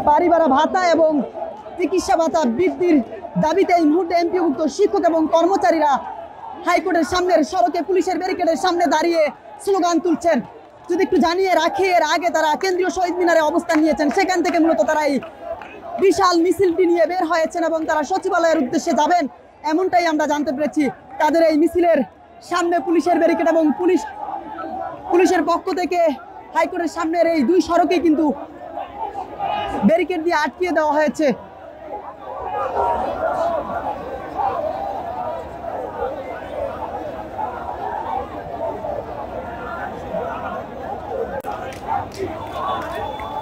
বাড়ি ভাড়া ভাতা এবং চিকিৎসা ভাতা বৃদ্ধির দাবিতে এই মুহূর্তে এমপিওভুক্ত শিক্ষক এবং কর্মচারীরা হাইকোর্টের সামনের সড়কে পুলিশের ব্যারিকেডের সামনে দাঁড়িয়ে স্লোগান তুলছেন। যদি একটু জানিয়ে রাখি, এর আগে তারা কেন্দ্রীয় শহীদ মিনারে অবস্থান নিয়েছেন, সেখান থেকে মূলত তারা এই বিশাল মিছিলটি নিয়ে বের হয়েছেন এবং তারা সচিবালয়ের উদ্দেশ্যে যাবেন, এমনটাই আমরা জানতে পেরেছি। তাদের এই মিছিলের সামনে পুলিশের ব্যারিকেড এবং পুলিশের পক্ষ থেকে হাইকোর্টের সামনের এই দুই সড়কে কিন্তু ব্যারিকেড দিয়ে আটকিয়ে দেওয়া হয়েছে।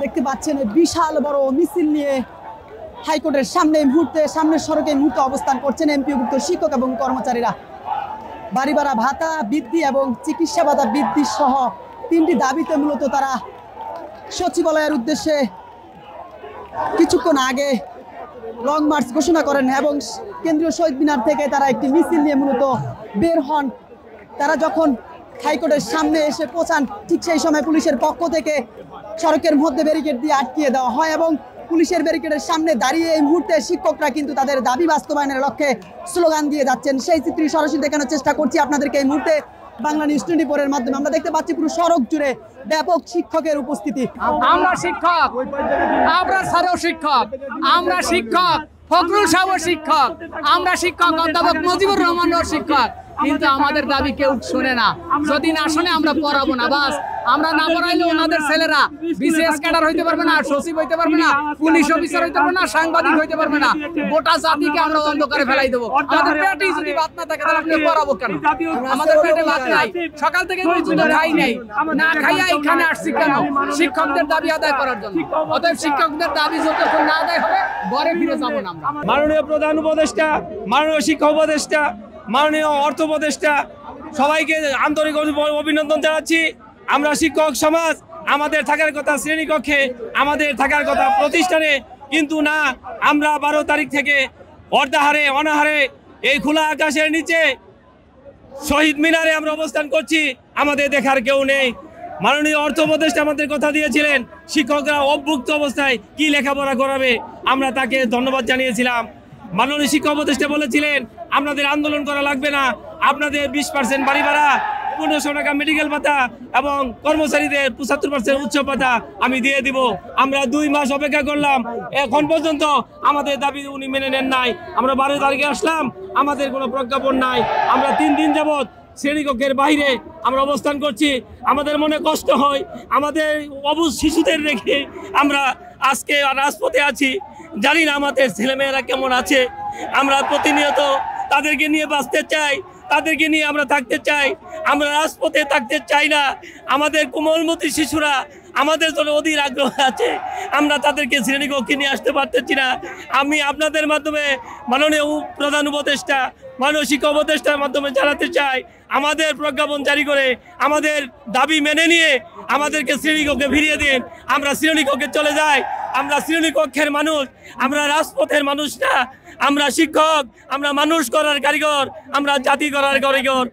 দেখতে পাচ্ছেন বিশাল বড় মিছিল নিয়ে হাইকোর্টের সামনে সামনের সড়কে মুহূর্তে অবস্থান করছেন এমপিওভুক্ত শিক্ষক এবং কর্মচারীরা। বাড়ি ভাড়া ভাতা বৃদ্ধি এবং চিকিৎসা ভাতা বৃদ্ধি সহ তিনটি দাবিতে মূলত তারা সচিবালয়ের উদ্দেশ্যে কিছুক্ষণ আগে লং মার্চ ঘোষণা করেন এবং কেন্দ্রীয় শহীদ মিনার থেকে তারা একটি মিছিল নিয়ে মূলত বের হন। তারা যখন হাইকোর্টের সামনে এসে পৌঁছান, ঠিক সেই সময় পুলিশের পক্ষ থেকে সড়কের মধ্যে ব্যারিকেড দিয়ে আটকিয়ে দেওয়া হয় এবং পুলিশের ব্যারিকেডের সামনে দাঁড়িয়ে এই মুহূর্তে শিক্ষকরা কিন্তু তাদের দাবি বাস্তবায়নের লক্ষ্যে স্লোগান দিয়ে যাচ্ছেন। সেই চিত্র সরাসরি দেখানোর চেষ্টা করছি আপনাদেরকে এই মুহূর্তে বাংলা নিউজ 24 এর মাধ্যমে। আমরা দেখতে পাচ্ছি পুরো সড়ক জুড়ে ব্যাপক শিক্ষকের উপস্থিতি। আমরা শিক্ষক, আমরা স্যারও শিক্ষক, আমরা শিক্ষক, ফখরুল সাহেব শিক্ষক, আমরা শিক্ষক, অধ্যাপক মুজিবুর রহমানও শিক্ষক, কিন্তু আমাদের দাবি কেউ শুনে না। যদি না শুনে আমরা পড়াবো না, বাস আমরা না পড়াইলে ওনাদের ছেলেরা বিসিএস ক্যাডার হইতে পারবে না, সচিব হইতে পারবে না, পুলিশ অফিসার হইতে পারবে না, সাংবাদিক হইতে পারবে না। গোটা জাতিকে আমরা অন্ধকারে ফেলাই দেবো। আমাদের পেটে যদি ভাত না থাকে তাহলে আপনি পড়াবো কেন? আমাদের পেটে ভাত নাই, সকাল থেকে দুধ খাই নাই, না খাইয়া এখানে আসছি কেন? শিক্ষকদের দাবি আদায় করার জন্য। অতএব শিক্ষকদের দাবি যতক্ষণ না আদায় হবে ঘরে ফিরে যাবো না আমরা। মাননীয় প্রধান উপদেষ্টা, মাননীয় শিক্ষা উপদেষ্টা, মাননীয় অর্থ উপদেষ্টা, সবাইকে আন্তরিক অভিনন্দন জানাচ্ছি। আমরা শিক্ষক সমাজ, আমাদের থাকার কথা শ্রেণীকক্ষে, আমাদের থাকার কথা প্রতিষ্ঠানে, কিন্তু না, আমরা 12 তারিখ থেকে অর্ধাহারে অনাহারে এই খোলা আকাশের নিচে শহীদ মিনারে আমরা অবস্থান করছি। আমাদের দেখার কেউ নেই। মাননীয় অর্থ উপদেষ্টা আমাদের কথা দিয়েছিলেন শিক্ষকরা অভুক্ত অবস্থায় কি লেখাপড়া করাবে, আমরা তাকে ধন্যবাদ জানিয়েছিলাম। মাননীয় শিক্ষা উপদেষ্টা বলেছিলেন আপনাদের আন্দোলন করা লাগবে না, আপনাদের 20% বাড়ি ভাড়া, 1500 টাকা মেডিকেল ভাতা এবং কর্মচারীদের 75% উৎসব ভাতা আমি দিয়ে দিব। আমরা 2 মাস অপেক্ষা করলাম, এখন পর্যন্ত আমাদের দাবি উনি মেনে নেন নাই। আমরা 12 তারিখে আসলাম, আমাদের কোনো প্রজ্ঞাপন নাই। আমরা 3 দিন যাবৎ শ্রেণীকক্ষের বাইরে আমরা অবস্থান করছি। আমাদের মনে কষ্ট হয়, আমাদের অবুঝ শিশুদের রেখে আমরা আজকে রাজপথে আছি। জানি না আমাদের ছেলেমেয়েরা কেমন আছে। আমরা প্রতিনিয়ত তাদেরকে নিয়ে বাঁচতে চাই, তাদেরকে নিয়ে আমরা থাকতে চাই। আমরা রাজপথে থাকতে চাই না। আমাদের কোমলমতি শিশুরা আমাদের জন্য অধীর আগ্রহ আছে, আমরা তাদেরকে শ্রেণীকক্ষে নিয়ে আসতে পারতেছি না। আমি আপনাদের মাধ্যমে মাননীয় প্রধান উপদেষ্টা, মাননীয় শিক্ষা উপদেষ্টার মাধ্যমে জানাতে চাই, আমাদের প্রজ্ঞাপন জারি করে আমাদের দাবি মেনে নিয়ে আমাদেরকে শ্রেণীকক্ষে ফিরিয়ে দিন। আমরা শ্রেণীকক্ষে চলে যাই। আমরা শ্রেণীকক্ষের মানুষ, আমরা রাজপথের মানুষ না। আমরা শিক্ষক, আমরা মানুষ করার কারিগর, আমরা জাতি করার কারিগর।